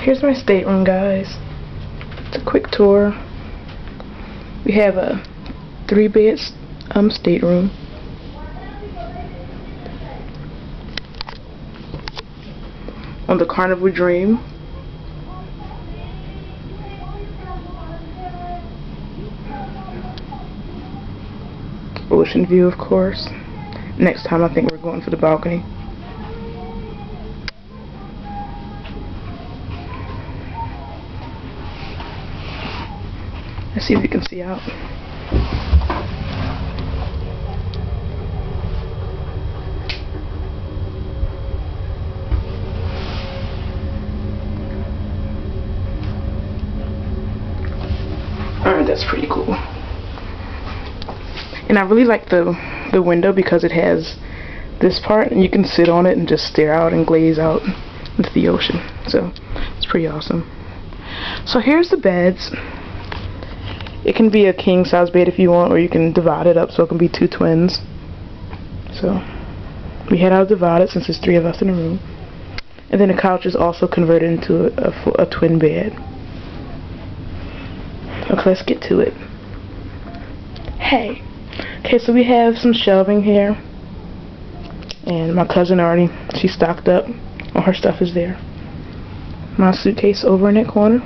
here's my stateroom, guys. It's a quick tour. We have a 3-bed stateroom. On the Carnival Dream. Ocean view, of course. Next time I think we're going to the balcony. Let's see if you can see out. Alright, that's pretty cool. And I really like the window because it has this part and you can sit on it and just stare out and glaze out into the ocean. So it's pretty awesome. So here's the beds. It can be a king size bed if you want, or you can divide it up so it can be 2 twins. So we had ours divided since there's 3 of us in the room. And then the couch is also converted into a twin bed. Okay, let's get to it. Hey. Okay, so we have some shelving here. And my cousin already, she stocked up. All her stuff is there. My suitcase over in that corner.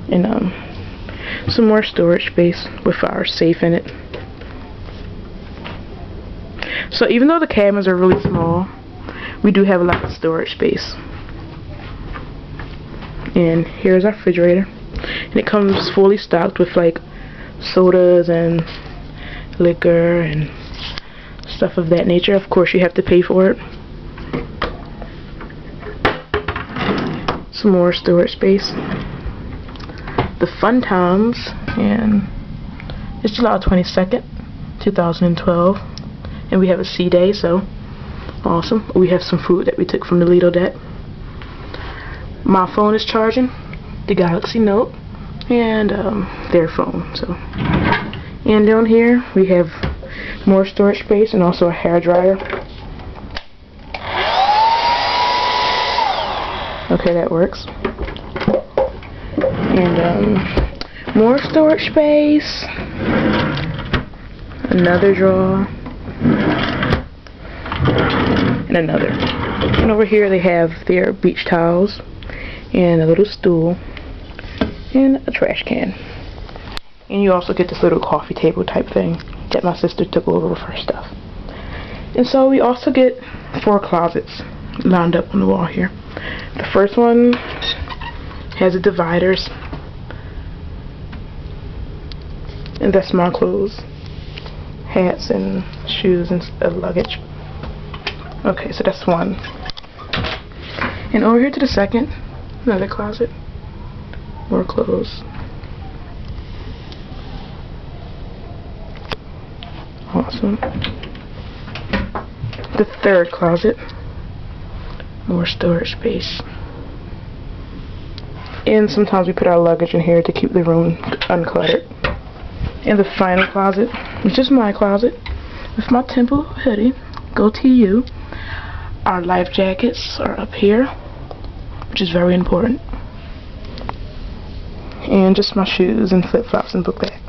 And some more storage space with our safe in it. So even though the cabins are really small, we do have a lot of storage space. And here's our refrigerator. And it comes fully stocked with like sodas and liquor and stuff of that nature. Of course you have to pay for it. Some more storage space. The fun times, and it's July 22nd, 2012, and we have a sea day, so awesome. We have some food that we took from the Lido deck. My phone is charging, the Galaxy Note, and their phone. So, and down here we have more storage space and also a hair dryer. Okay, that works. And more storage space. Another drawer. And another. And over here they have their beach towels and a little stool and a trash can. And you also get this little coffee table type thing that my sister took over with her stuff. And so we also get 4 closets lined up on the wall here. The first one has the dividers, and that's my clothes, hats and shoes and luggage. Okay, so that's one. And over here to the second, another closet, more clothes. Awesome. The third closet, more storage space. And sometimes we put our luggage in here to keep the room uncluttered. And the final closet, which is my closet, with my Temple hoodie, go TU. Our life jackets are up here, which is very important. And just my shoes and flip-flops and book bag.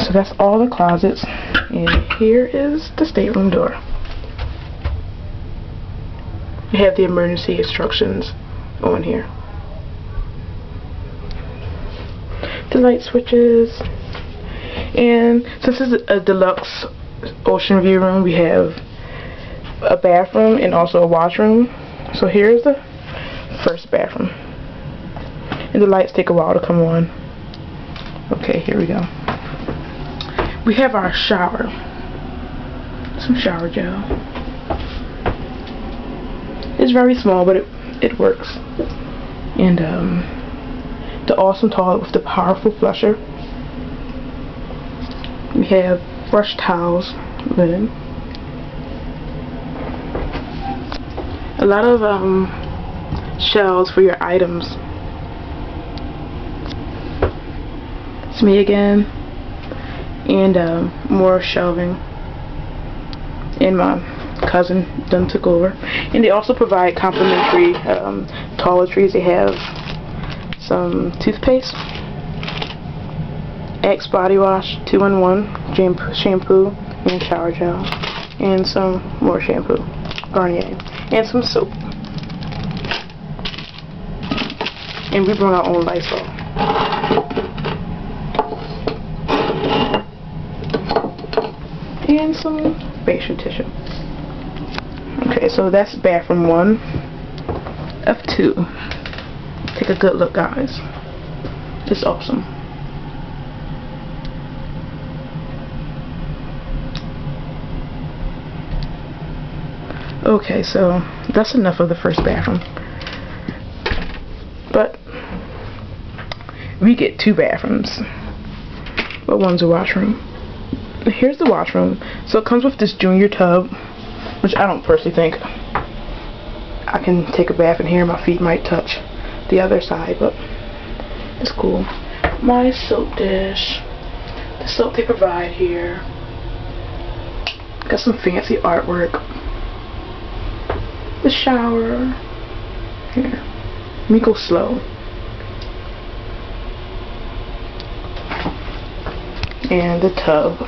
So that's all the closets. And here is the stateroom door. We have the emergency instructions on here. The light switches. And since this is a deluxe ocean view room, we have a bathroom and also a washroom. So here's the first bathroom. And the lights take a while to come on. Okay, here we go. We have our shower. Some shower gel. It's very small, but it works. And the awesome toilet with the powerful flusher. We have brush towels, linen. A lot of shelves for your items. It's me again. And more shelving. And my cousin done took over. And they also provide complimentary toiletries. They have some toothpaste, Axe body wash, 2-in-1 shampoo and shower gel, and some more shampoo, Garnier, and some soap. And we bring our own Lysol. And some facial tissue. Okay, so that's bathroom 1 of 2. Take a good look, guys. It's awesome. Okay, so that's enough of the first bathroom. But we get 2 bathrooms. But one's a washroom. Here's the washroom. So it comes with this junior tub, which I don't personally think I can take a bath in here. My feet might touch the other side, but it's cool. My soap dish. The soap they provide here. Got some fancy artwork. The shower. Here. Me go slow. And the tub.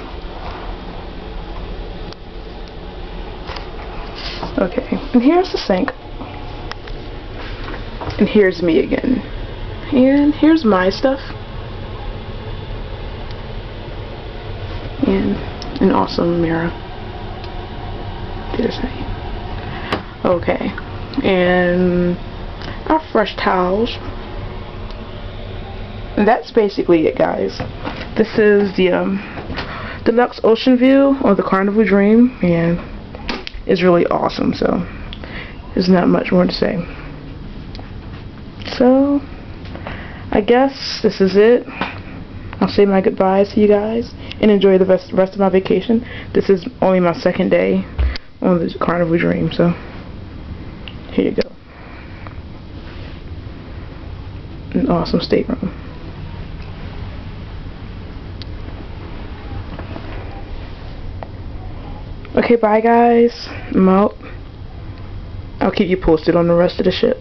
Okay, and here's the sink. And here's me again. And here's my stuff. And an awesome mirror. There's me. Okay, and our fresh towels. And that's basically it, guys. This is the Deluxe Ocean View or the Carnival Dream, and it's really awesome, so there's not much more to say. So I guess this is it. I'll say my goodbyes to you guys and enjoy the rest of my vacation. This is only my 2nd day on the Carnival Dream, so here you go. An awesome stateroom. Okay, bye guys. I'm out. I'll keep you posted on the rest of the ship.